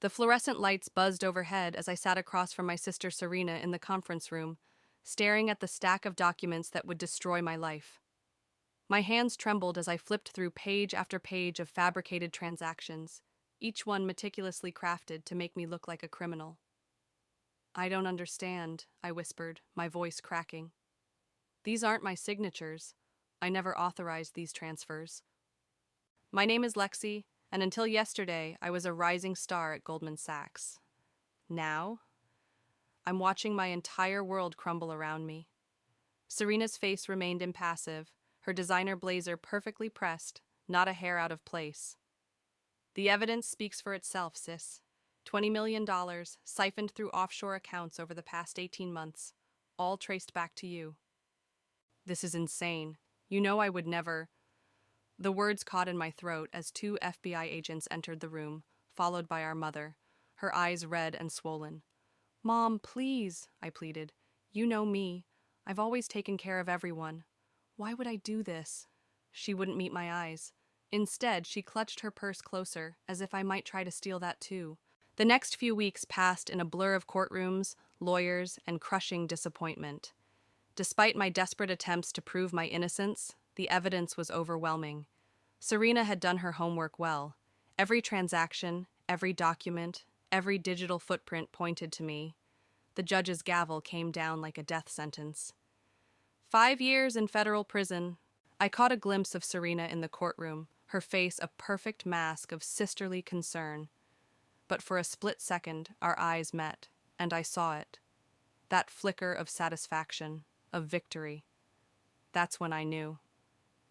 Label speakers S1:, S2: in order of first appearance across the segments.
S1: The fluorescent lights buzzed overhead as I sat across from my sister Serena in the conference room, staring at the stack of documents that would destroy my life. My hands trembled as I flipped through page after page of fabricated transactions, each one meticulously crafted to make me look like a criminal. "I don't understand," I whispered, my voice cracking. "These aren't my signatures. I never authorized these transfers. My name is Lexi, and until yesterday, I was a rising star at Goldman Sachs. Now, I'm watching my entire world crumble around me." Serena's face remained impassive, her designer blazer perfectly pressed, not a hair out of place. "The evidence speaks for itself, sis. $20 million siphoned through offshore accounts over the past 18 months, all traced back to you." "This is insane. You know I would never—" The words caught in my throat as two FBI agents entered the room, followed by our mother, her eyes red and swollen. "Mom, please," I pleaded. "You know me. I've always taken care of everyone. Why would I do this?" She wouldn't meet my eyes. Instead, she clutched her purse closer, as if I might try to steal that too. The next few weeks passed in a blur of courtrooms, lawyers, and crushing disappointment. Despite my desperate attempts to prove my innocence, the evidence was overwhelming. Serena had done her homework well. Every transaction, every document, every digital footprint pointed to me. The judge's gavel came down like a death sentence. 5 years in federal prison. I caught a glimpse of Serena in the courtroom, her face a perfect mask of sisterly concern. But for a split second, our eyes met, and I saw it. That flicker of satisfaction, of victory. That's when I knew.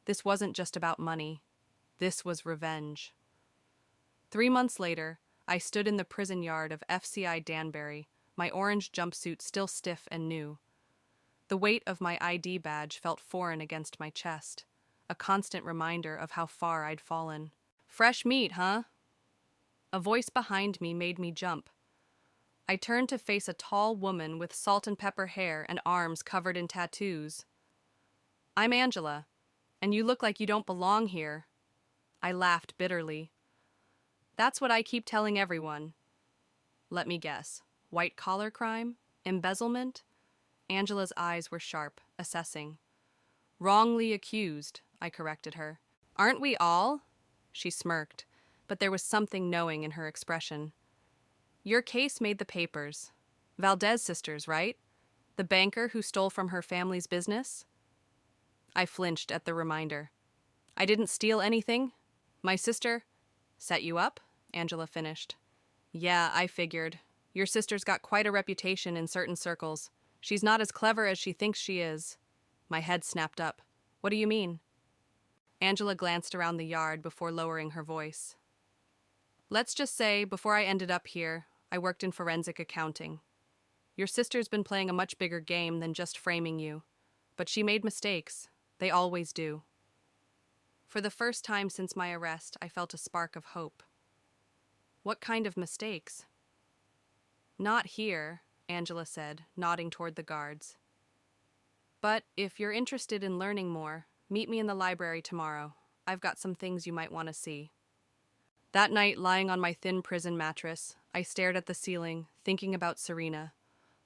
S1: This wasn't just about money. This was revenge. 3 months later, I stood in the prison yard of FCI Danbury, my orange jumpsuit still stiff and new. The weight of my ID badge felt foreign against my chest, a constant reminder of how far I'd fallen. "Fresh meat, huh?" A voice behind me made me jump. I turned to face a tall woman with salt and pepper hair and arms covered in tattoos. "I'm Angela, and you look like you don't belong here." I laughed bitterly. "That's what I keep telling everyone." "Let me guess. White-collar crime? Embezzlement?" Angela's eyes were sharp, assessing. "Wrongly accused," I corrected her. "Aren't we all?" She smirked, but there was something knowing in her expression. "Your case made the papers. Valdez sisters, right? The banker who stole from her family's business?" I flinched at the reminder. "I didn't steal anything. My sister—" "Set you up?" Angela finished. "Yeah, I figured. Your sister's got quite a reputation in certain circles. She's not as clever as she thinks she is." My head snapped up. "What do you mean?" Angela glanced around the yard before lowering her voice. "Let's just say, before I ended up here, I worked in forensic accounting. Your sister's been playing a much bigger game than just framing you. But she made mistakes. They always do." For the first time since my arrest, I felt a spark of hope. "What kind of mistakes?" "Not here," Angela said, nodding toward the guards. "But if you're interested in learning more, meet me in the library tomorrow. I've got some things you might want to see." That night, lying on my thin prison mattress, I stared at the ceiling, thinking about Serena,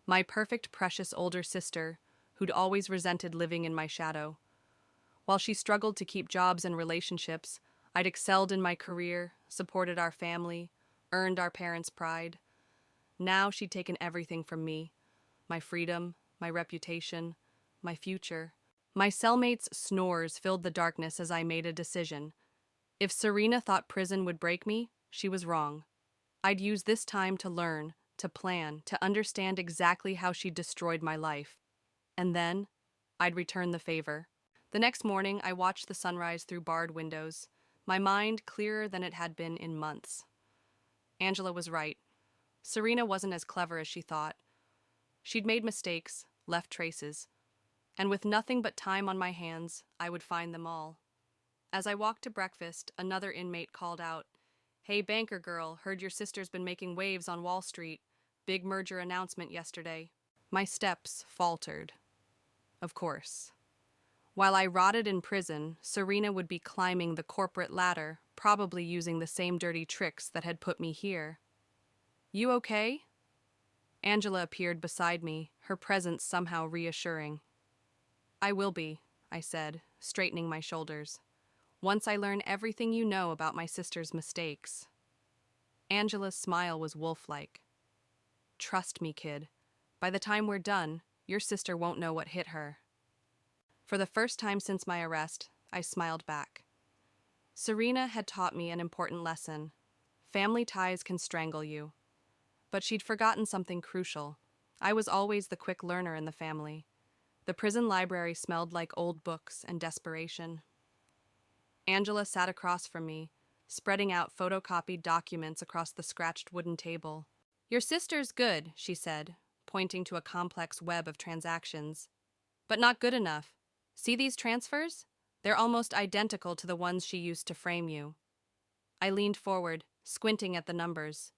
S1: my perfect, precious older sister, who'd always resented living in my shadow. While she struggled to keep jobs and relationships, I'd excelled in my career, supported our family, earned our parents' pride. Now she'd taken everything from me: my freedom, my reputation, my future. My cellmate's snores filled the darkness as I made a decision. If Serena thought prison would break me, she was wrong. I'd use this time to learn, to plan, to understand exactly how she destroyed my life. And then, I'd return the favor. The next morning, I watched the sunrise through barred windows, my mind clearer than it had been in months. Angela was right. Serena wasn't as clever as she thought. She'd made mistakes, left traces, and with nothing but time on my hands, I would find them all. As I walked to breakfast, another inmate called out, "Hey, banker girl, heard your sister's been making waves on Wall Street. Big merger announcement yesterday." My steps faltered. Of course. While I rotted in prison, Serena would be climbing the corporate ladder, probably using the same dirty tricks that had put me here. You okay? Angela appeared beside me, her presence somehow reassuring. I will be, I said, straightening my shoulders. Once I learn everything you know about my sister's mistakes. Angela's smile was wolf-like. Trust me, kid. By the time we're done, your sister won't know what hit her. For the first time since my arrest, I smiled back. Serena had taught me an important lesson. Family ties can strangle you. But she'd forgotten something crucial. I was always the quick learner in the family. The prison library smelled like old books and desperation. Angela sat across from me, spreading out photocopied documents across the scratched wooden table. Your sister's good, she said, pointing to a complex web of transactions. But not good enough. See these transfers? They're almost identical to the ones she used to frame you. I leaned forward, squinting at the numbers.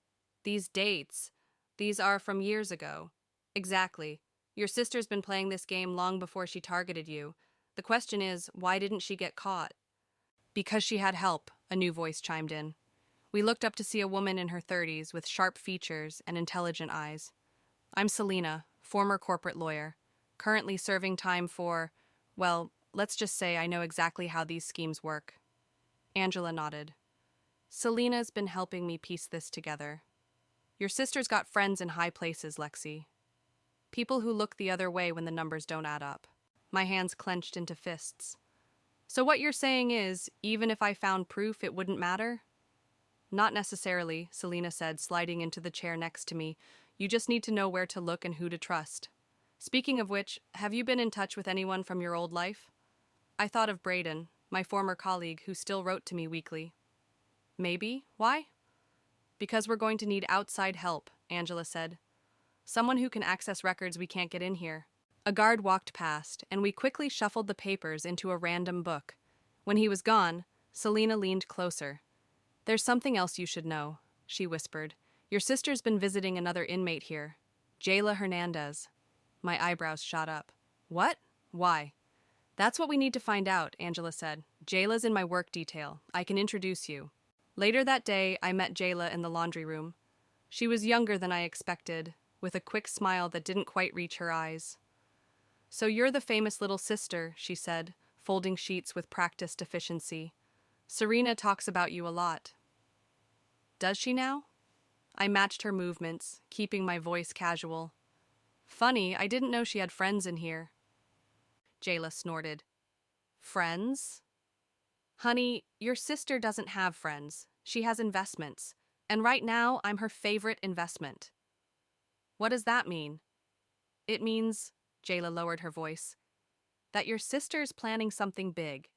S1: These dates, these are from years ago. Exactly. Your sister's been playing this game long before she targeted you. The question is, why didn't she get caught? Because she had help, a new voice chimed in. We looked up to see a woman in her 30s with sharp features and intelligent eyes. I'm Serena, former corporate lawyer, currently serving time for, well, let's just say I know exactly how these schemes work. Angela nodded. Selena's been helping me piece this together. Your sister's got friends in high places, Lexi. People who look the other way when the numbers don't add up. My hands clenched into fists. So what you're saying is, even if I found proof, it wouldn't matter? Not necessarily, Serena said, sliding into the chair next to me. You just need to know where to look and who to trust. Speaking of which, have you been in touch with anyone from your old life? I thought of Braden, my former colleague who still wrote to me weekly. Maybe. Why? Because we're going to need outside help, Angela said. Someone who can access records we can't get in here. A guard walked past, and we quickly shuffled the papers into a random book. When he was gone, Serena leaned closer. There's something else you should know, she whispered. Your sister's been visiting another inmate here, Jayla Hernandez. My eyebrows shot up. What? Why? That's what we need to find out, Angela said. Jayla's in my work detail. I can introduce you. Later that day, I met Jayla in the laundry room. She was younger than I expected, with a quick smile that didn't quite reach her eyes. So you're the famous little sister, she said, folding sheets with practiced efficiency. Serena talks about you a lot. Does she now? I matched her movements, keeping my voice casual. Funny, I didn't know she had friends in here. Jayla snorted. Friends? Honey, your sister doesn't have friends. She has investments. And right now, I'm her favorite investment. What does that mean? It means, Jayla lowered her voice, that your sister's planning something big.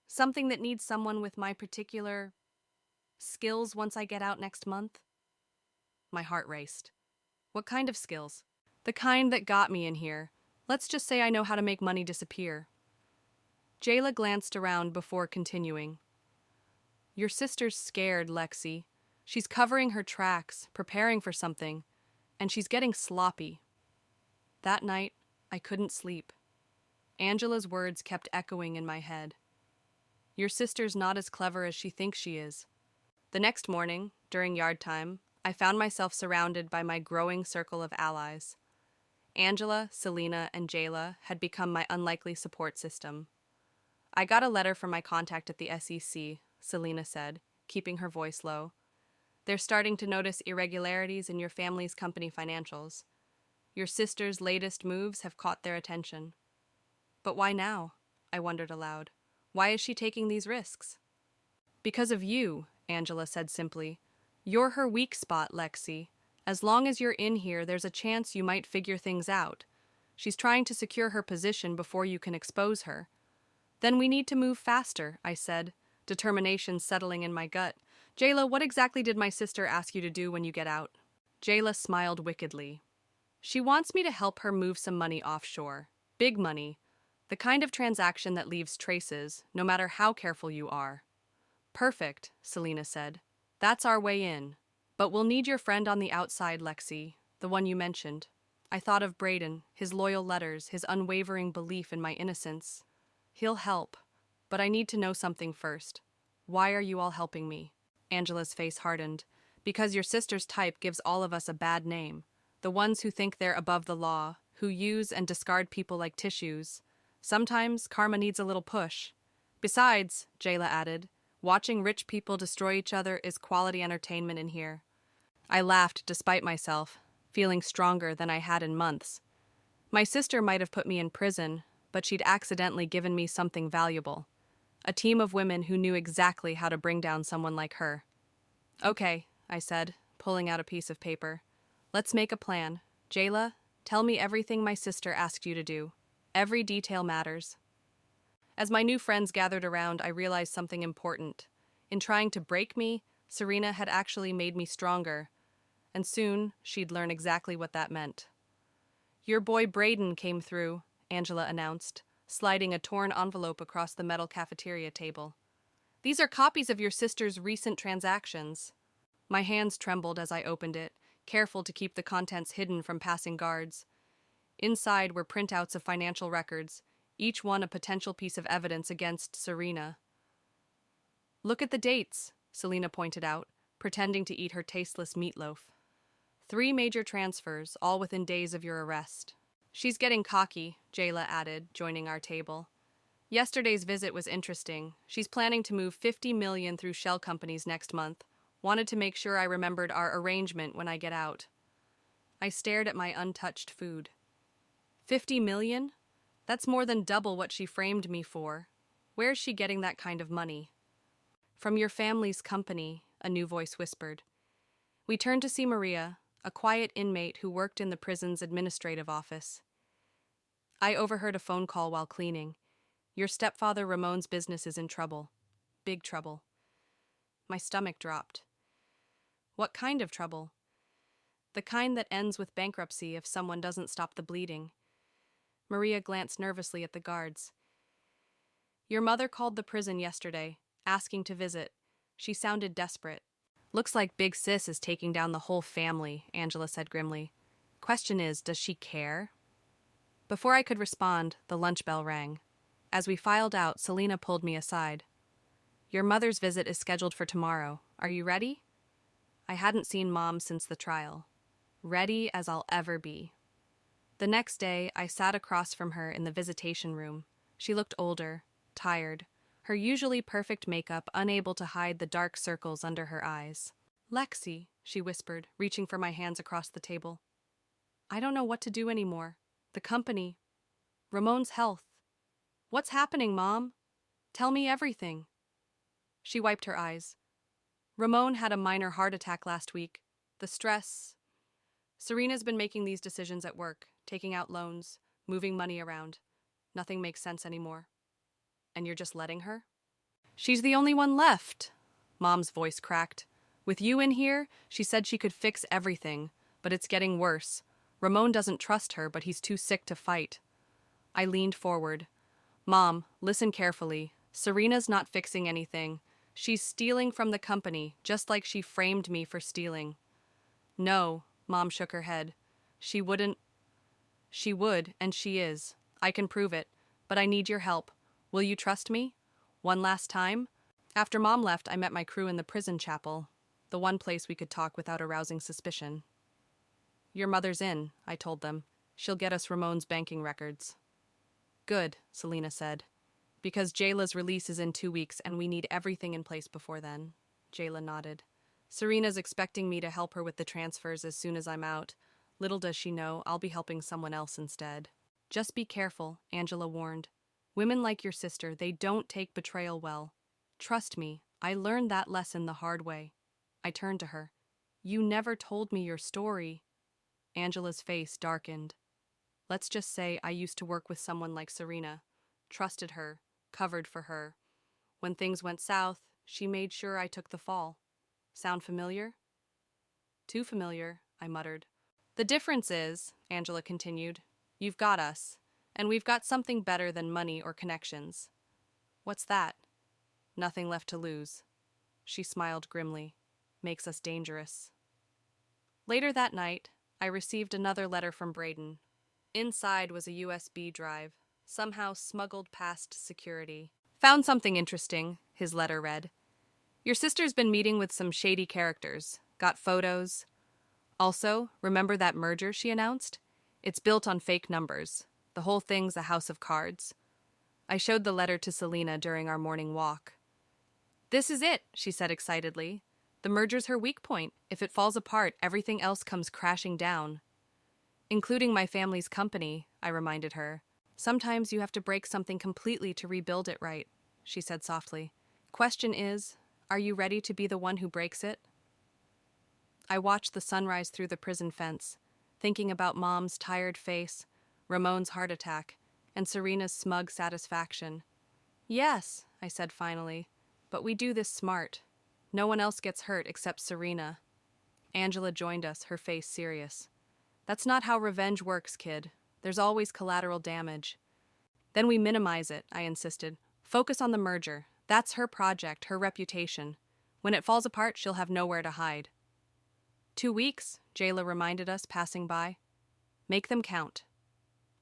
S1: Something that needs someone with my particular skills once I get out next month. My heart raced. What kind of skills? The kind that got me in here. Let's just say I know how to make money disappear. Jayla glanced around before continuing. Your sister's scared, Lexi. She's covering her tracks, preparing for something, and she's getting sloppy. That night, I couldn't sleep. Angela's words kept echoing in my head. Your sister's not as clever as she thinks she is. The next morning, during yard time, I found myself surrounded by my growing circle of allies. Angela, Serena, and Jayla had become my unlikely support system. I got a letter from my contact at the SEC, Serena said, keeping her voice low. They're starting to notice irregularities in your family's company financials. Your sister's latest moves have caught their attention. But why now? I wondered aloud. Why is she taking these risks? Because of you, Angela said simply. You're her weak spot, Lexi. As long as you're in here, there's a chance you might figure things out. She's trying to secure her position before you can expose her. Then we need to move faster, I said, determination settling in my gut. Jayla, what exactly did my sister ask you to do when you get out? Jayla smiled wickedly. She wants me to help her move some money offshore. Big money. The kind of transaction that leaves traces, no matter how careful you are. Perfect, Serena said. That's our way in. But we'll need your friend on the outside, Lexi, the one you mentioned. I thought of Braden, his loyal letters, his unwavering belief in my innocence. He'll help, but I need to know something first. Why are you all helping me? Angela's face hardened. Because your sister's type gives all of us a bad name. The ones who think they're above the law, who use and discard people like tissues. Sometimes karma needs a little push. Besides, Jayla added, watching rich people destroy each other is quality entertainment in here. I laughed despite myself, feeling stronger than I had in months. My sister might have put me in prison, but she'd accidentally given me something valuable. A team of women who knew exactly how to bring down someone like her. Okay, I said, pulling out a piece of paper. Let's make a plan. Jayla, tell me everything my sister asked you to do. Every detail matters. As my new friends gathered around, I realized something important. In trying to break me, Serena had actually made me stronger, and soon she'd learn exactly what that meant. Your boy Braden came through, Angela announced, sliding a torn envelope across the metal cafeteria table. These are copies of your sister's recent transactions. My hands trembled as I opened it, careful to keep the contents hidden from passing guards. Inside were printouts of financial records, each one a potential piece of evidence against Serena. Look at the dates, Selena pointed out, pretending to eat her tasteless meatloaf. 3 major transfers, all within days of your arrest. She's getting cocky, Jayla added, joining our table. Yesterday's visit was interesting. She's planning to move $50 million through shell companies next month. Wanted to make sure I remembered our arrangement when I get out. I stared at my untouched food. $50 million? That's more than double what she framed me for. Where's she getting that kind of money? From your family's company, a new voice whispered. We turned to see Maria, a quiet inmate who worked in the prison's administrative office. I overheard a phone call while cleaning. Your stepfather Ramon's business is in trouble. Big trouble. My stomach dropped. What kind of trouble? The kind that ends with bankruptcy if someone doesn't stop the bleeding. Maria glanced nervously at the guards. Your mother called the prison yesterday, asking to visit. She sounded desperate. Looks like Big Sis is taking down the whole family, Angela said grimly. Question is, does she care? Before I could respond, the lunch bell rang. As we filed out, Selena pulled me aside. Your mother's visit is scheduled for tomorrow. Are you ready? I hadn't seen Mom since the trial. Ready as I'll ever be. The next day, I sat across from her in the visitation room. She looked older, tired, her usually perfect makeup unable to hide the dark circles under her eyes. Lexi, she whispered, reaching for my hands across the table. I don't know what to do anymore. The company. Ramon's health. What's happening, Mom? Tell me everything. She wiped her eyes. Ramon had a minor heart attack last week. The stress. Serena's been making these decisions at work, taking out loans, moving money around. Nothing makes sense anymore. And you're just letting her? She's the only one left. Mom's voice cracked. With you in here, she said she could fix everything, but it's getting worse. Ramon doesn't trust her, but he's too sick to fight. I leaned forward. Mom, listen carefully. Serena's not fixing anything. She's stealing from the company, just like she framed me for stealing. No, Mom shook her head. She wouldn't. She would, and she is. I can prove it, but I need your help. Will you trust me? One last time? After Mom left, I met my crew in the prison chapel, the one place we could talk without arousing suspicion. Your mother's in, I told them. She'll get us Ramon's banking records. Good, Selena said. Because Jayla's release is in 2 weeks and we need everything in place before then. Jayla nodded. Serena's expecting me to help her with the transfers as soon as I'm out. Little does she know, I'll be helping someone else instead. Just be careful, Angela warned. Women like your sister, they don't take betrayal well. Trust me, I learned that lesson the hard way. I turned to her. You never told me your story. Angela's face darkened. Let's just say I used to work with someone like Serena. Trusted her, covered for her. When things went south, she made sure I took the fall. Sound familiar? Too familiar, I muttered. The difference is, Angela continued, you've got us, and we've got something better than money or connections. What's that? Nothing left to lose. She smiled grimly. Makes us dangerous. Later that night, I received another letter from Braden. Inside was a USB drive, somehow smuggled past security. Found something interesting, his letter read. Your sister's been meeting with some shady characters. Got photos. Also, remember that merger she announced? It's built on fake numbers. The whole thing's a house of cards. I showed the letter to Selena during our morning walk. This is it, she said excitedly. The merger's her weak point. If it falls apart, everything else comes crashing down. Including my family's company, I reminded her. Sometimes you have to break something completely to rebuild it right, she said softly. Question is, are you ready to be the one who breaks it? I watched the sunrise through the prison fence, thinking about Mom's tired face, Ramon's heart attack, and Serena's smug satisfaction. Yes, I said finally, but we do this smart. No one else gets hurt except Serena. Angela joined us, her face serious. That's not how revenge works, kid. There's always collateral damage. Then we minimize it, I insisted. Focus on the merger. That's her project, her reputation. When it falls apart, she'll have nowhere to hide. 2 weeks, Jayla reminded us, passing by. Make them count.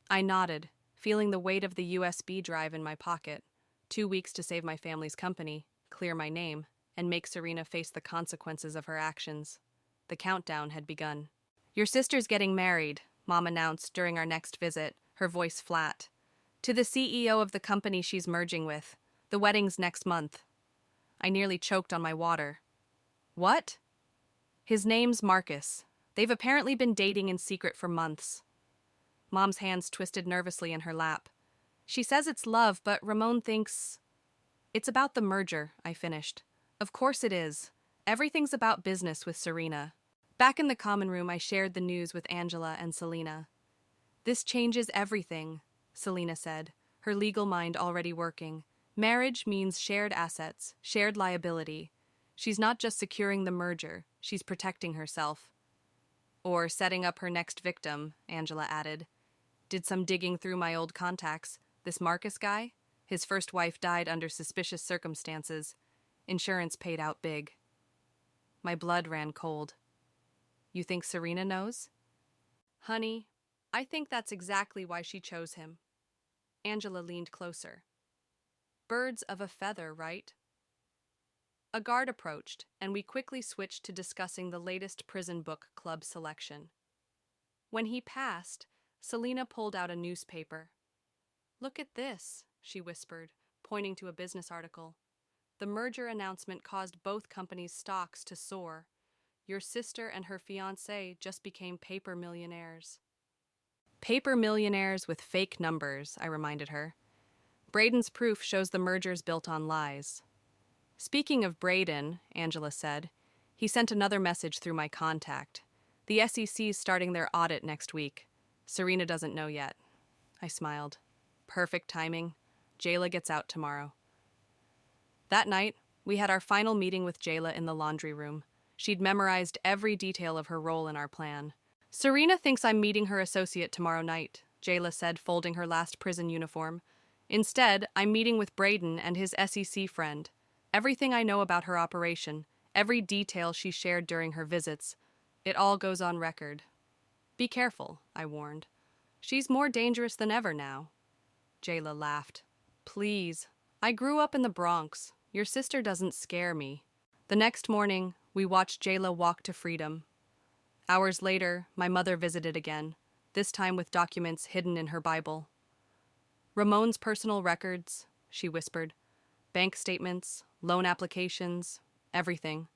S1: I nodded, feeling the weight of the USB drive in my pocket. 2 weeks to save my family's company, clear my name, and make Serena face the consequences of her actions. The countdown had begun. Your sister's getting married, Mom announced during our next visit, her voice flat. To the CEO of the company she's merging with. The wedding's next month. I nearly choked on my water. What? His name's Marcus. They've apparently been dating in secret for months. Mom's hands twisted nervously in her lap. She says it's love, but Ramon thinks... It's about the merger, I finished. Of course it is. Everything's about business with Serena. Back in the common room, I shared the news with Angela and Selena. This changes everything, Selena said, her legal mind already working. Marriage means shared assets, shared liability. She's not just securing the merger, she's protecting herself. Or setting up her next victim, Angela added. Did some digging through my old contacts. This Marcus guy? His first wife died under suspicious circumstances. Insurance paid out big. My blood ran cold. You think Serena knows? Honey, I think that's exactly why she chose him. Angela leaned closer. Birds of a feather, right? A guard approached, and we quickly switched to discussing the latest prison book club selection. When he passed, Selena pulled out a newspaper. Look at this, she whispered, pointing to a business article. The merger announcement caused both companies' stocks to soar. Your sister and her fiancé just became paper millionaires. Paper millionaires with fake numbers, I reminded her. Braden's proof shows the merger's built on lies. Speaking of Braden, Angela said, he sent another message through my contact. The SEC's starting their audit next week. Serena doesn't know yet. I smiled. Perfect timing. Jayla gets out tomorrow. That night, we had our final meeting with Jayla in the laundry room. She'd memorized every detail of her role in our plan. Serena thinks I'm meeting her associate tomorrow night, Jayla said, folding her last prison uniform. Instead, I'm meeting with Braden and his SEC friend. Everything I know about her operation, every detail she shared during her visits, it all goes on record. Be careful, I warned. She's more dangerous than ever now. Jayla laughed. Please, I grew up in the Bronx. Your sister doesn't scare me. The next morning, we watched Jayla walk to freedom. Hours later, my mother visited again, this time with documents hidden in her Bible. Ramon's personal records, she whispered. Bank statements, loan applications, everything.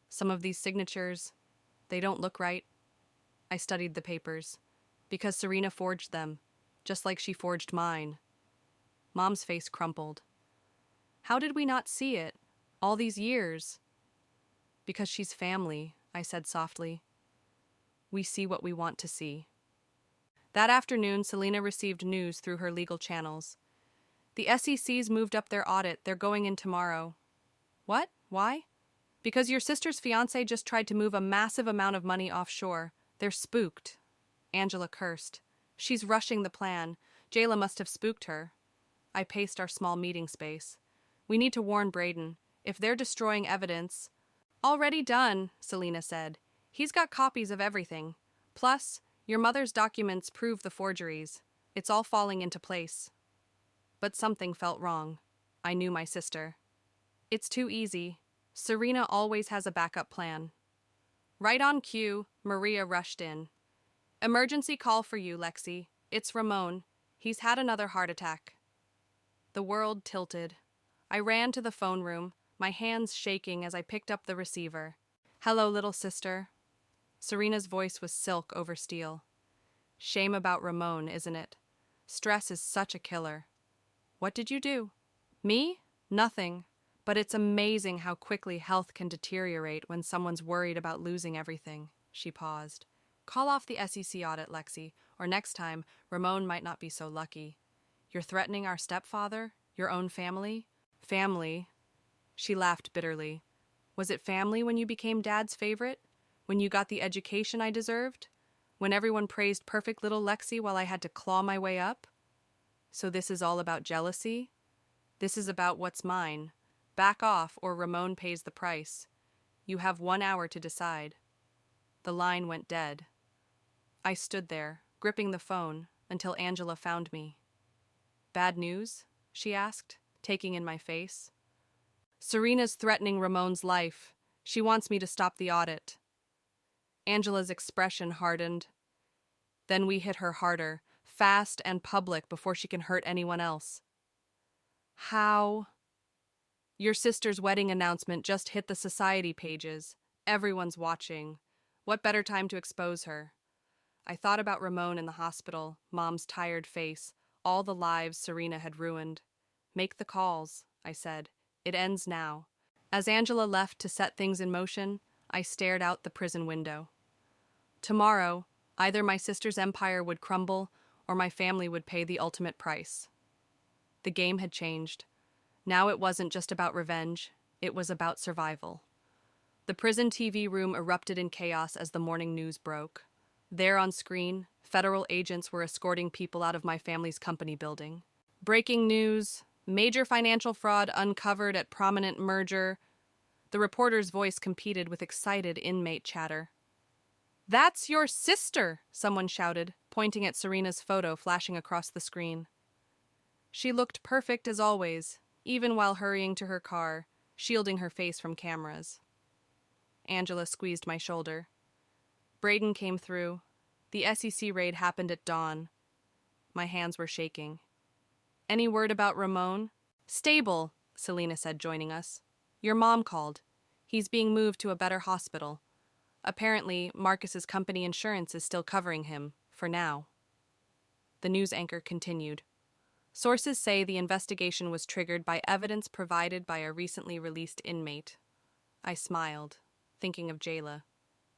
S1: Some of these signatures, they don't look right. I studied the papers, because Serena forged them, just like she forged mine. Mom's face crumpled. How did we not see it, all these years? Because she's family, I said softly. We see what we want to see. That afternoon, Selena received news through her legal channels. The SEC's moved up their audit. They're going in tomorrow. What? Why? Because your sister's fiancé just tried to move a massive amount of money offshore. They're spooked. Angela cursed. She's rushing the plan. Jayla must have spooked her. I paced our small meeting space. We need to warn Braden. If they're destroying evidence... Already done, Selena said. He's got copies of everything. Plus, your mother's documents prove the forgeries. It's all falling into place. But something felt wrong. I knew my sister. It's too easy. Serena always has a backup plan. Right on cue, Maria rushed in. Emergency call for you, Lexi. It's Ramon. He's had another heart attack. The world tilted. I ran to the phone room, my hands shaking as I picked up the receiver. Hello, little sister. Serena's voice was silk over steel. Shame about Ramon, isn't it? Stress is such a killer. What did you do? Me? Nothing. But it's amazing how quickly health can deteriorate when someone's worried about losing everything. She paused. Call off the SEC audit, Lexi, or next time, Ramon might not be so lucky. You're threatening our stepfather? Your own family? Family? She laughed bitterly. Was it family when you became Dad's favorite? When you got the education I deserved? When everyone praised perfect little Lexi while I had to claw my way up? So this is all about jealousy? This is about what's mine. Back off or Ramon pays the price. You have 1 hour to decide. The line went dead. I stood there, gripping the phone, until Angela found me. Bad news? She asked, taking in my face. Serena's threatening Ramon's life. She wants me to stop the audit. Angela's expression hardened. Then we hit her harder, fast and public before she can hurt anyone else. How? Your sister's wedding announcement just hit the society pages. Everyone's watching. What better time to expose her? I thought about Ramon in the hospital, Mom's tired face, all the lives Serena had ruined. Make the calls, I said. It ends now. As Angela left to set things in motion, I stared out the prison window. Tomorrow, either my sister's empire would crumble or my family would pay the ultimate price. The game had changed. Now it wasn't just about revenge, it was about survival. The prison TV room erupted in chaos as the morning news broke. There on screen, federal agents were escorting people out of my family's company building. Breaking news, major financial fraud uncovered at prominent merger. The reporter's voice competed with excited inmate chatter. That's your sister, someone shouted, pointing at Serena's photo flashing across the screen. She looked perfect as always, even while hurrying to her car, shielding her face from cameras. Angela squeezed my shoulder. Braden came through. The SEC raid happened at dawn. My hands were shaking. Any word about Ramon? Stable, Selena said, joining us. Your mom called. He's being moved to a better hospital. Apparently, Marcus's company insurance is still covering him, for now. The news anchor continued. Sources say the investigation was triggered by evidence provided by a recently released inmate. I smiled, thinking of Jayla.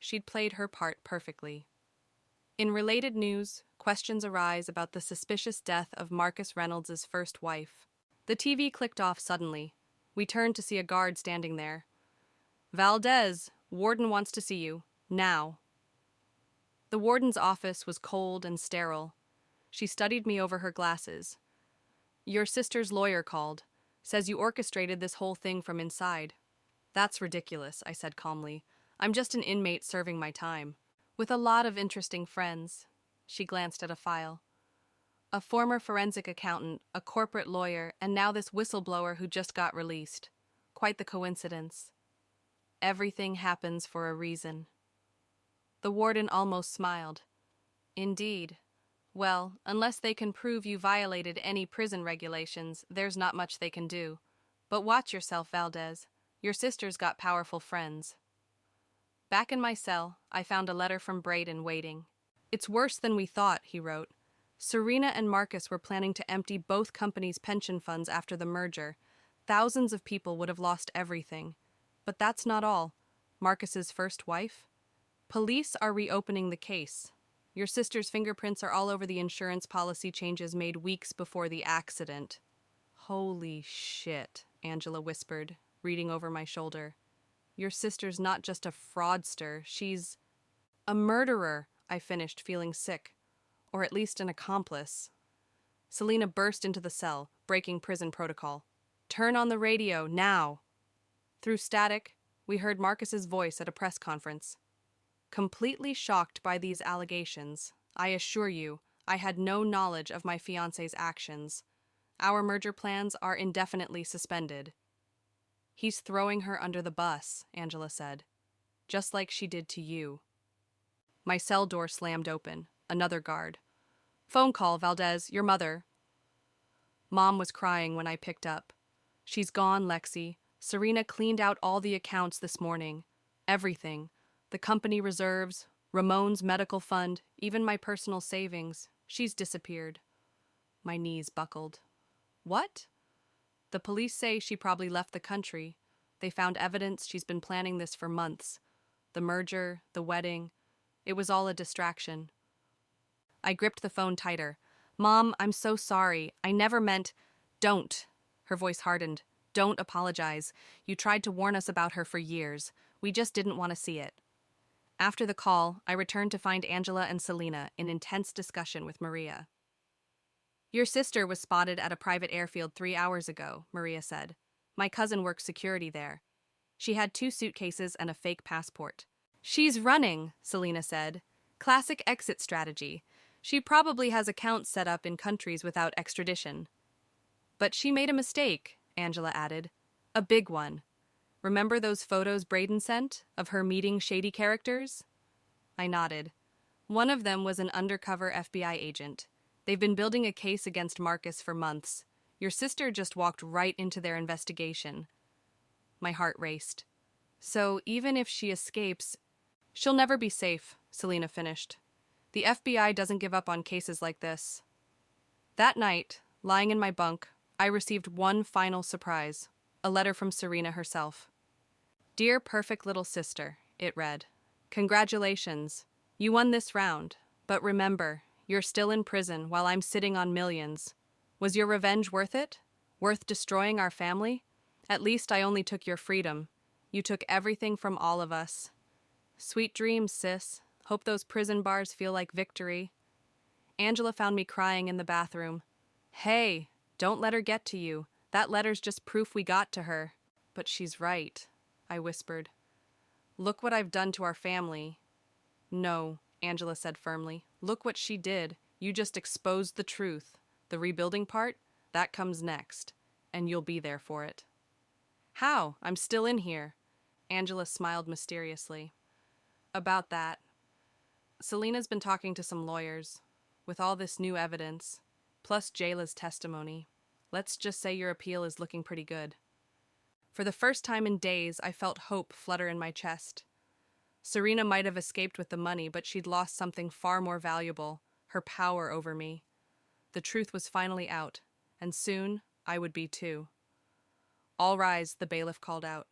S1: She'd played her part perfectly. In related news, questions arise about the suspicious death of Marcus Reynolds' first wife. The TV clicked off suddenly. We turned to see a guard standing there. Valdez, warden wants to see you. Now. The warden's office was cold and sterile. She studied me over her glasses. Your sister's lawyer called. Says you orchestrated this whole thing from inside. That's ridiculous, I said calmly. I'm just an inmate serving my time. With a lot of interesting friends. She glanced at a file. A former forensic accountant, a corporate lawyer, and now this whistleblower who just got released. Quite the coincidence. Everything happens for a reason. The warden almost smiled. Indeed. Well, unless they can prove you violated any prison regulations, there's not much they can do. But watch yourself, Valdez. Your sister's got powerful friends. Back in my cell, I found a letter from Braden waiting. It's worse than we thought, he wrote. Serena and Marcus were planning to empty both companies' pension funds after the merger. Thousands of people would have lost everything. But that's not all. Marcus's first wife? Police are reopening the case. Your sister's fingerprints are all over the insurance policy changes made weeks before the accident. Holy shit, Angela whispered, reading over my shoulder. Your sister's not just a fraudster, she's a murderer, I finished, feeling sick. Or at least an accomplice. Selena burst into the cell, breaking prison protocol. Turn on the radio, now! Through static, we heard Marcus's voice at a press conference. Completely shocked by these allegations, I assure you, I had no knowledge of my fiancé's actions. Our merger plans are indefinitely suspended. He's throwing her under the bus, Angela said. just like she did to you. My cell door slammed open. Another guard. Phone call, Valdez, your mother. Mom was crying when I picked up. She's gone, Lexi. Serena cleaned out all the accounts this morning. Everything. The company reserves, Ramon's medical fund, even my personal savings. She's disappeared. My knees buckled. What? The police say she probably left the country. They found evidence she's been planning this for months. The merger, the wedding. It was all a distraction. I gripped the phone tighter. Mom, I'm so sorry. I never meant... Don't. Her voice hardened. Don't apologize. You tried to warn us about her for years. We just didn't want to see it. After the call, I returned to find Angela and Selena in intense discussion with Maria. Your sister was spotted at a private airfield 3 hours ago, Maria said. My cousin works security there. She had 2 suitcases and a fake passport. She's running, Selena said. Classic exit strategy. She probably has accounts set up in countries without extradition. But she made a mistake, Angela added. A big one. Remember those photos Braden sent of her meeting shady characters? I nodded. One of them was an undercover FBI agent. They've been building a case against Marcus for months. Your sister just walked right into their investigation. My heart raced. So even if she escapes, she'll never be safe, Selena finished. The FBI doesn't give up on cases like this. That night, lying in my bunk, I received one final surprise. A letter from Serena herself. Dear perfect little sister, it read. Congratulations. You won this round. But remember, you're still in prison while I'm sitting on millions. Was your revenge worth it? Worth destroying our family? At least I only took your freedom. You took everything from all of us. Sweet dreams, sis. Hope those prison bars feel like victory. Angela found me crying in the bathroom. Hey, don't let her get to you. That letter's just proof we got to her. But she's right, I whispered. Look what I've done to our family. No, Angela said firmly. Look what she did. You just exposed the truth. The rebuilding part, that comes next. And you'll be there for it. How? I'm still in here. Angela smiled mysteriously. About that. Selena's been talking to some lawyers. With all this new evidence, plus Jayla's testimony, let's just say your appeal is looking pretty good. For the first time in days, I felt hope flutter in my chest. Serena might have escaped with the money, but she'd lost something far more valuable, her power over me. The truth was finally out, and soon I would be too. All rise, the bailiff called out.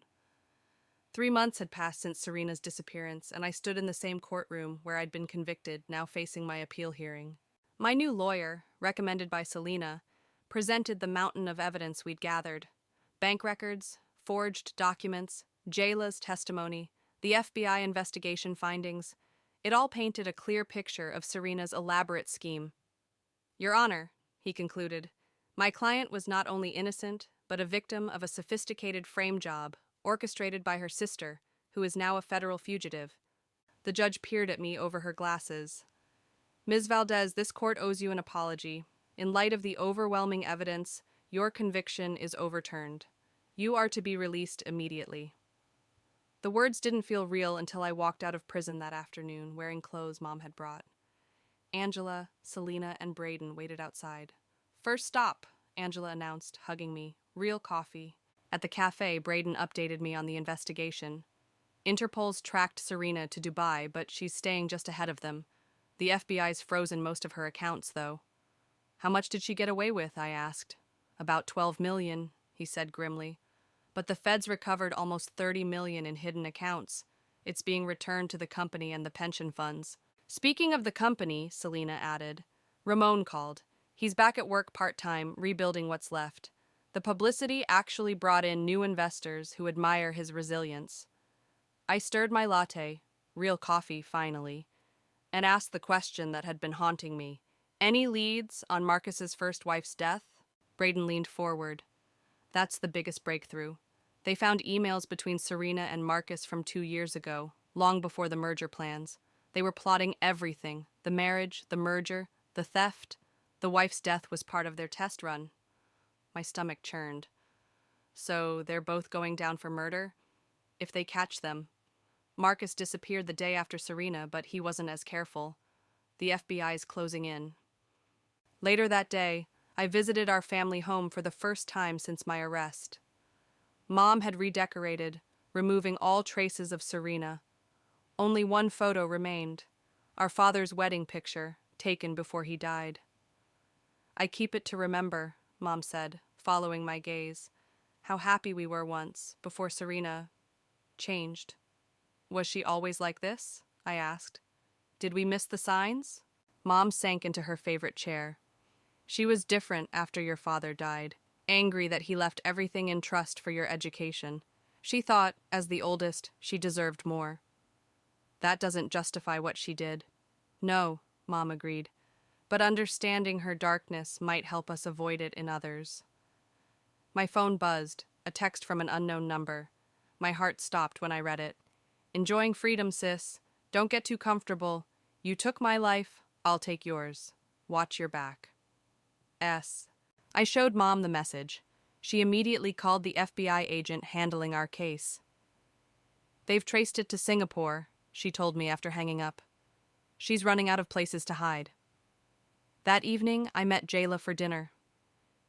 S1: 3 months had passed since Serena's disappearance, and I stood in the same courtroom where I'd been convicted, now facing my appeal hearing. My new lawyer, recommended by Selena, presented the mountain of evidence we'd gathered. Bank records, forged documents, Jayla's testimony, the FBI investigation findings. It all painted a clear picture of Serena's elaborate scheme. Your Honor, he concluded, my client was not only innocent, but a victim of a sophisticated frame job orchestrated by her sister, who is now a federal fugitive. The judge peered at me over her glasses. Ms. Valdez, this court owes you an apology. In light of the overwhelming evidence, your conviction is overturned. You are to be released immediately. The words didn't feel real until I walked out of prison that afternoon, wearing clothes Mom had brought. Angela, Selena, and Braden waited outside. First stop, Angela announced, hugging me. Real coffee. At the cafe, Braden updated me on the investigation. Interpol's tracked Serena to Dubai, but she's staying just ahead of them. The FBI's frozen most of her accounts, though. How much did she get away with, I asked. About 12 million, he said grimly. But the feds recovered almost 30 million in hidden accounts. It's being returned to the company and the pension funds. Speaking of the company, Selena added, Ramon called. He's back at work part-time, rebuilding what's left. The publicity actually brought in new investors who admire his resilience. I stirred my latte, real coffee finally, and asked the question that had been haunting me. Any leads on Marcus's first wife's death? Braden leaned forward. That's the biggest breakthrough. They found emails between Serena and Marcus from 2 years ago, long before the merger plans. They were plotting everything, the marriage, the merger, the theft. The wife's death was part of their test run. My stomach churned. So they're both going down for murder? If they catch them, Marcus disappeared the day after Serena, but he wasn't as careful. The FBI's closing in. Later that day, I visited our family home for the first time since my arrest. Mom had redecorated, removing all traces of Serena. Only one photo remained, our father's wedding picture, taken before he died. "I keep it to remember," Mom said, following my gaze. "How happy we were once, before Serena changed." "Was she always like this?" I asked. "Did we miss the signs?" Mom sank into her favorite chair. "She was different after your father died, angry that he left everything in trust for your education. She thought, as the oldest, she deserved more." "That doesn't justify what she did." "No," Mom agreed, "but understanding her darkness might help us avoid it in others." My phone buzzed, a text from an unknown number. My heart stopped when I read it. "Enjoying freedom, sis. Don't get too comfortable. You took my life, I'll take yours. Watch your back. S." I showed Mom the message. She immediately called the FBI agent handling our case. "They've traced it to Singapore," she told me after hanging up. "She's running out of places to hide." That evening, I met Jayla for dinner.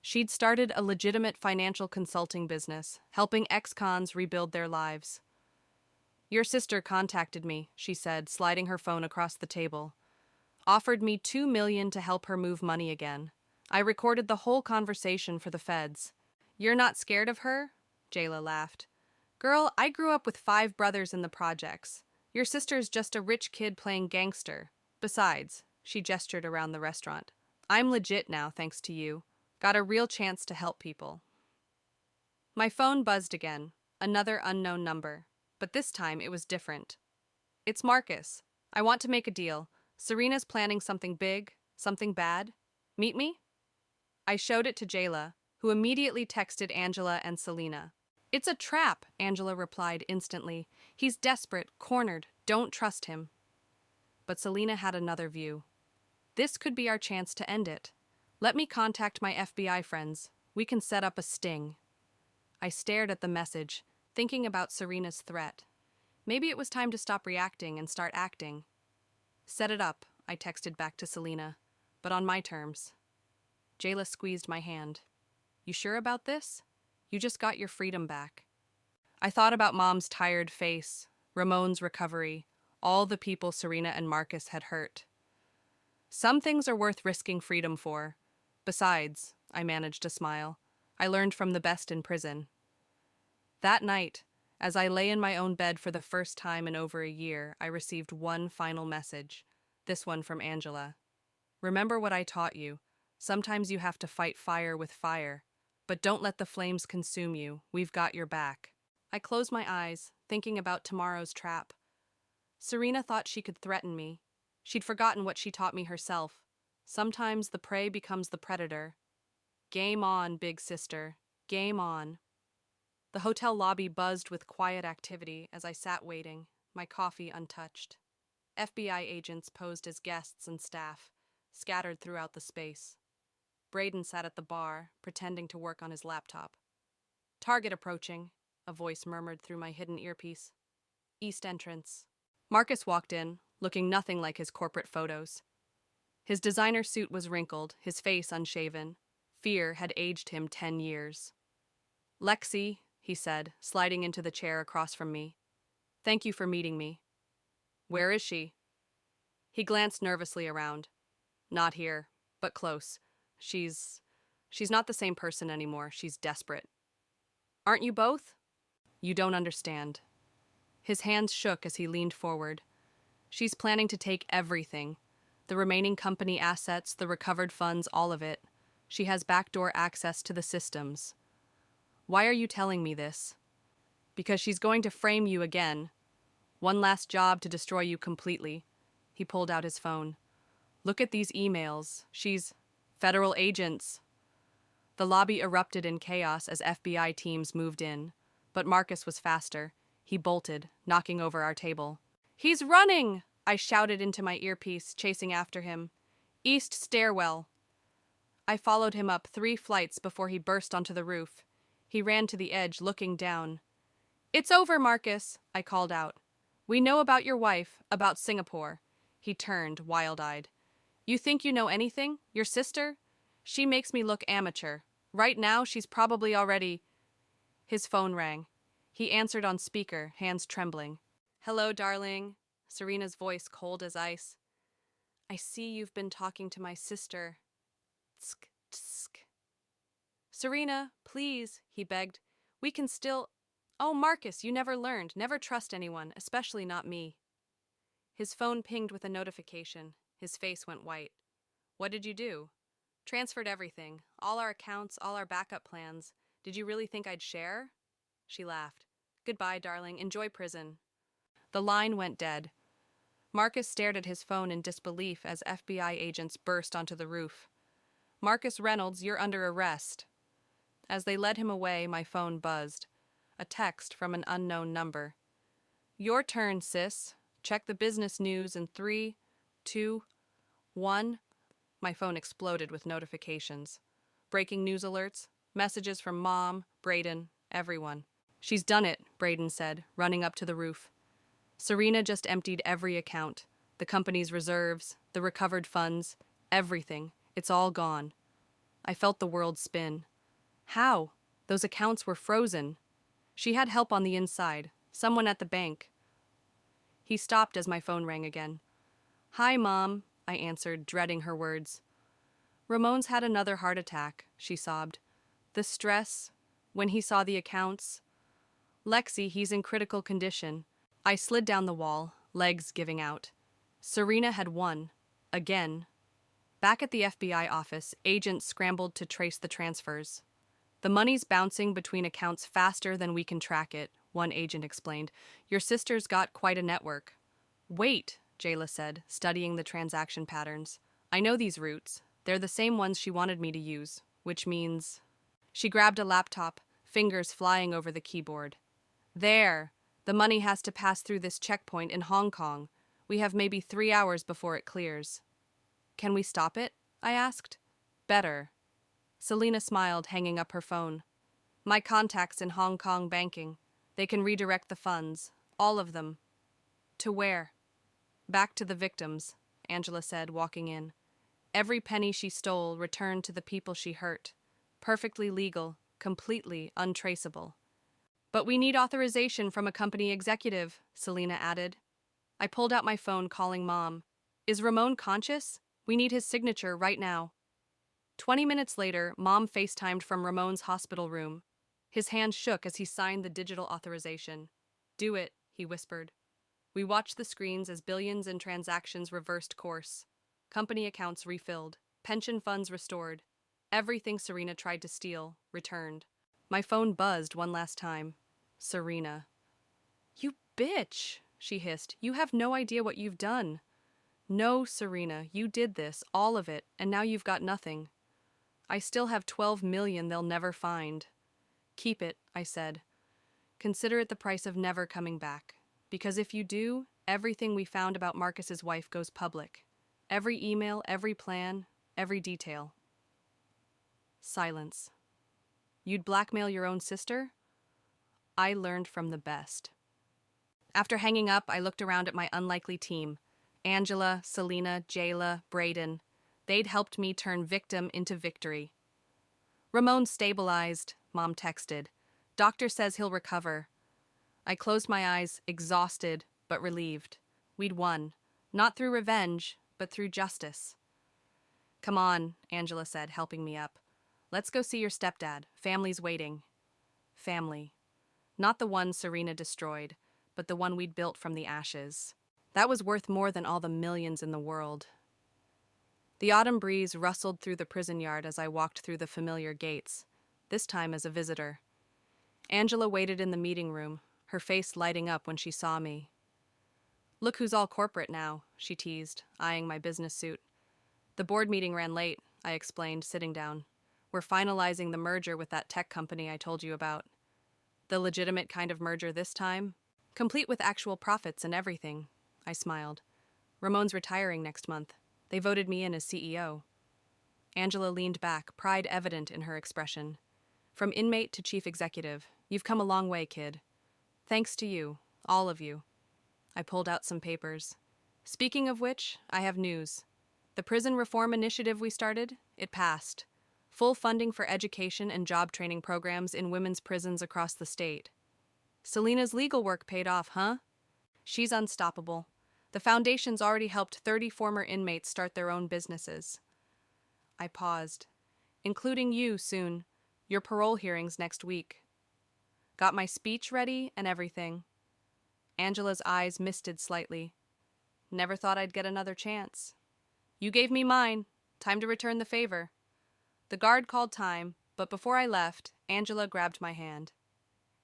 S1: She'd started a legitimate financial consulting business, helping ex-cons rebuild their lives. "Your sister contacted me," she said, sliding her phone across the table. "Offered me $2 million to help her move money again. I recorded the whole conversation for the feds." "You're not scared of her?" Jayla laughed. "Girl, I grew up with 5 brothers in the projects. Your sister's just a rich kid playing gangster. Besides," she gestured around the restaurant, "I'm legit now thanks to you. Got a real chance to help people." My phone buzzed again, another unknown number, but this time it was different. "It's Marcus. I want to make a deal. Serena's planning something big, something bad. Meet me?" I showed it to Jayla, who immediately texted Angela and Selena. "It's a trap," Angela replied instantly. "He's desperate, cornered. Don't trust him." But Selena had another view. "This could be our chance to end it. Let me contact my FBI friends. We can set up a sting." I stared at the message, thinking about Serena's threat. Maybe it was time to stop reacting and start acting. "Set it up," I texted back to Selena, "but on my terms." Jayla squeezed my hand. "You sure about this? You just got your freedom back." I thought about Mom's tired face, Ramon's recovery, all the people Serena and Marcus had hurt. Some things are worth risking freedom for. Besides, I managed to smile, I learned from the best in prison. That night, as I lay in my own bed for the first time in over a year, I received one final message, this one from Angela. "Remember what I taught you. Sometimes you have to fight fire with fire, but don't let the flames consume you. We've got your back." I closed my eyes, thinking about tomorrow's trap. Serena thought she could threaten me. She'd forgotten what she taught me herself. Sometimes the prey becomes the predator. Game on, big sister. Game on. The hotel lobby buzzed with quiet activity as I sat waiting, my coffee untouched. FBI agents posed as guests and staff, scattered throughout the space. Braden sat at the bar, pretending to work on his laptop. "Target approaching," a voice murmured through my hidden earpiece. "East entrance." Marcus walked in, looking nothing like his corporate photos. His designer suit was wrinkled, his face unshaven. Fear had aged him 10 years. "Lexi," he said, sliding into the chair across from me. "Thank you for meeting me." "Where is she?" He glanced nervously around. "Not here, but close. She's not the same person anymore. She's desperate." "Aren't you both?" "You don't understand." His hands shook as he leaned forward. "She's planning to take everything. The remaining company assets, the recovered funds, all of it. She has backdoor access to the systems." "Why are you telling me this?" "Because she's going to frame you again. One last job to destroy you completely." He pulled out his phone. "Look at these emails. She's federal agents." The lobby erupted in chaos as FBI teams moved in. But Marcus was faster. He bolted, knocking over our table. "He's running!" I shouted into my earpiece, chasing after him. "East stairwell." I followed him up 3 flights before he burst onto the roof. He ran to the edge, looking down. "It's over, Marcus," I called out. We know about your wife, about Singapore. He turned, wild-eyed. You think you know anything? Your sister? She makes me look amateur. Right now, she's probably already... His phone rang. He answered on speaker, hands trembling. Hello, darling. Serena's voice cold as ice. I see you've been talking to my sister. Tsk, tsk. Serena, please, he begged. We can still... Oh, Marcus, you never learned. Never trust anyone, especially not me. His phone pinged with a notification. His face went white. What did you do? Transferred everything. All our accounts, all our backup plans. Did you really think I'd share? She laughed. Goodbye, darling. Enjoy prison. The line went dead. Marcus stared at his phone in disbelief as FBI agents burst onto the roof. Marcus Reynolds, you're under arrest. As they led him away, my phone buzzed. A text from an unknown number. Your turn, sis. Check the business news in 3, 2, 1. My phone exploded with notifications. Breaking news alerts, messages from Mom, Braden, everyone. She's done it, Braden said, running up to the roof. Serena just emptied every account. The company's reserves, the recovered funds, everything. It's all gone. I felt the world spin. How? Those accounts were frozen. She had help on the inside, someone at the bank. He stopped as my phone rang again. Hi, Mom, I answered, dreading her words. Ramon's had another heart attack, she sobbed. The stress, when he saw the accounts. Lexi, he's in critical condition. I slid down the wall, legs giving out. Serena had won. Again. Back at the FBI office, agents scrambled to trace the transfers. The money's bouncing between accounts faster than we can track it, one agent explained. Your sister's got quite a network. Wait, Jayla said, studying the transaction patterns. I know these routes. They're the same ones she wanted me to use, which means... She grabbed a laptop, fingers flying over the keyboard. There! The money has to pass through this checkpoint in Hong Kong. We have maybe 3 hours before it clears. Can we stop it? I asked. Better. Selena smiled, hanging up her phone. My contacts in Hong Kong banking. They can redirect the funds. All of them. To where? Back to the victims, Angela said, walking in. Every penny she stole returned to the people she hurt. Perfectly legal, completely untraceable. But we need authorization from a company executive, Selena added. I pulled out my phone, calling Mom. Is Ramon conscious? We need his signature right now. 20 minutes later, Mom FaceTimed from Ramon's hospital room. His hand shook as he signed the digital authorization. Do it, he whispered. We watched the screens as billions in transactions reversed course. Company accounts refilled. Pension funds restored. Everything Serena tried to steal, returned. My phone buzzed one last time. Serena. You bitch, she hissed. You have no idea what you've done. No, Serena, you did this, all of it, and now you've got nothing. I still have 12 million they'll never find. Keep it, I said. Consider it the price of never coming back. Because if you do, everything we found about Marcus's wife goes public. Every email, every plan, every detail. Silence. You'd blackmail your own sister? I learned from the best. After hanging up, I looked around at my unlikely team. Angela, Selena, Jayla, Braden. They'd helped me turn victim into victory. Ramon's stabilized, Mom texted. Doctor says he'll recover. I closed my eyes, exhausted but relieved. We'd won. Not through revenge, but through justice. Come on, Angela said, helping me up. Let's go see your stepdad. Family's waiting. Family. Not the one Serena destroyed, but the one we'd built from the ashes. That was worth more than all the millions in the world. The autumn breeze rustled through the prison yard as I walked through the familiar gates, this time as a visitor. Angela waited in the meeting room, her face lighting up when she saw me. Look who's all corporate now, she teased, eyeing my business suit. The board meeting ran late, I explained, sitting down. We're finalizing the merger with that tech company I told you about. The legitimate kind of merger this time, complete with actual profits and everything, I smiled. Ramon's retiring next month. They voted me in as CEO. Angela leaned back, pride evident in her expression. From inmate to chief executive, you've come a long way, kid. Thanks to you, all of you. I pulled out some papers. Speaking of which, I have news. The prison reform initiative we started, it passed. Full funding for education and job training programs in women's prisons across the state. Selena's legal work paid off, huh? She's unstoppable. The foundation's already helped 30 former inmates start their own businesses. I paused. Including you soon. Your parole hearings next week. Got my speech ready and everything. Angela's eyes misted slightly. Never thought I'd get another chance. You gave me mine. Time to return the favor. The guard called time, but before I left, Angela grabbed my hand.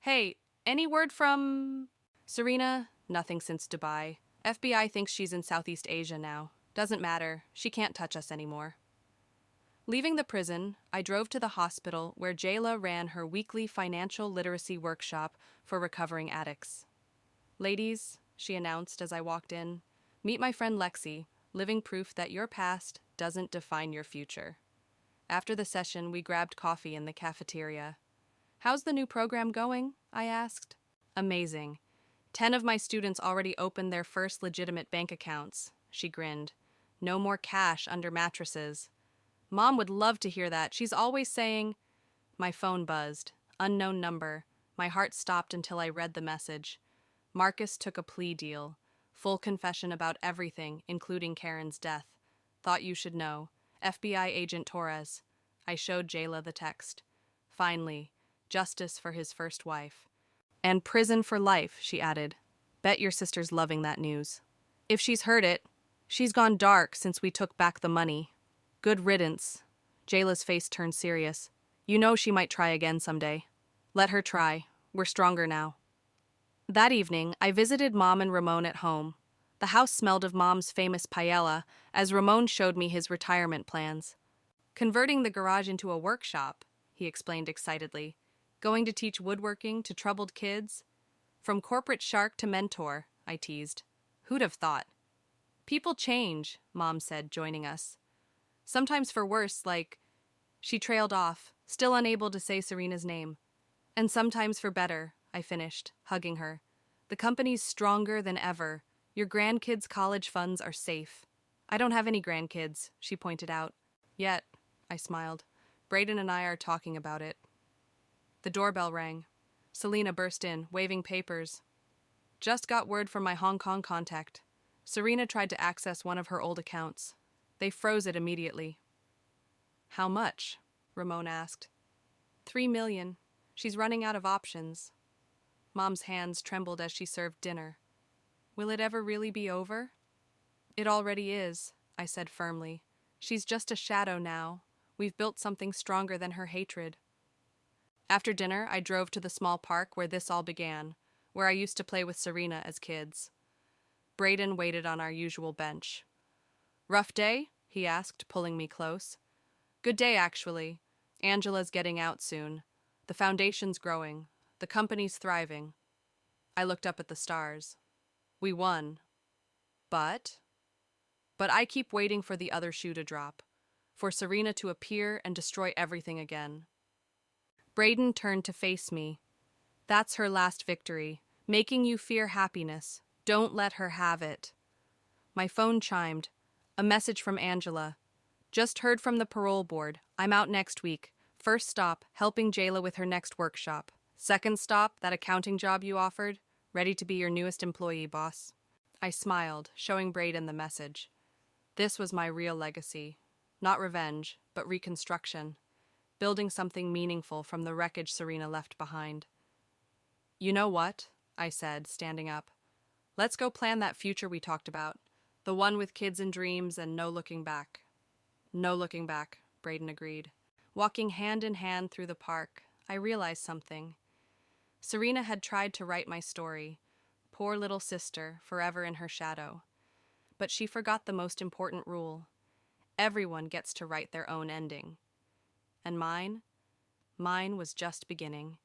S1: Hey, any word from... Serena? Nothing since Dubai. FBI thinks she's in Southeast Asia now. Doesn't matter. She can't touch us anymore. Leaving the prison, I drove to the hospital where Jayla ran her weekly financial literacy workshop for recovering addicts. Ladies, she announced as I walked in, meet my friend Lexi, living proof that your past doesn't define your future. After the session, we grabbed coffee in the cafeteria. How's the new program going? I asked. Amazing. 10 of my students already opened their first legitimate bank accounts, she grinned. No more cash under mattresses. Mom would love to hear that. She's always saying... My phone buzzed. Unknown number. My heart stopped until I read the message. Marcus took a plea deal. Full confession about everything, including Karen's death. Thought you should know. FBI agent Torres. I showed Jayla the text. Finally, justice for his first wife. And prison for life, she added. Bet your sister's loving that news. If she's heard it, she's gone dark since we took back the money. Good riddance. Jayla's face turned serious. You know she might try again someday. Let her try. We're stronger now. That evening, I visited Mom and Ramon at home. The house smelled of Mom's famous paella as Ramon showed me his retirement plans. Converting the garage into a workshop, he explained excitedly. Going to teach woodworking to troubled kids? From corporate shark to mentor, I teased. Who'd have thought? People change, Mom said, joining us. Sometimes for worse, like... She trailed off, still unable to say Serena's name. And sometimes for better, I finished, hugging her. The company's stronger than ever. Your grandkids' college funds are safe. I don't have any grandkids, she pointed out. Yet, I smiled. Brayden and I are talking about it. The doorbell rang. Selena burst in, waving papers. Just got word from my Hong Kong contact. Serena tried to access one of her old accounts. They froze it immediately. How much? Ramon asked. 3 million. She's running out of options. Mom's hands trembled as she served dinner. Will it ever really be over? It already is, I said firmly. She's just a shadow now. We've built something stronger than her hatred. After dinner, I drove to the small park where this all began, where I used to play with Serena as kids. Brayden waited on our usual bench. Rough day? He asked, pulling me close. Good day, actually. Angela's getting out soon. The foundation's growing. The company's thriving. I looked up at the stars. We won. But I keep waiting for the other shoe to drop, for Serena to appear and destroy everything again. Brayden turned to face me. That's her last victory, making you fear happiness. Don't let her have it. My phone chimed. A message from Angela. Just heard from the parole board. I'm out next week. First stop, helping Jayla with her next workshop. Second stop, that accounting job you offered. Ready to be your newest employee, boss. I smiled, showing Brayden the message. This was my real legacy. Not revenge, but reconstruction. Building something meaningful from the wreckage Serena left behind. You know what? I said, standing up. Let's go plan that future we talked about. The one with kids and dreams and no looking back. No looking back, Brayden agreed. Walking hand in hand through the park, I realized something. Serena had tried to write my story. Poor little sister, forever in her shadow. But she forgot the most important rule. Everyone gets to write their own ending. And mine was just beginning.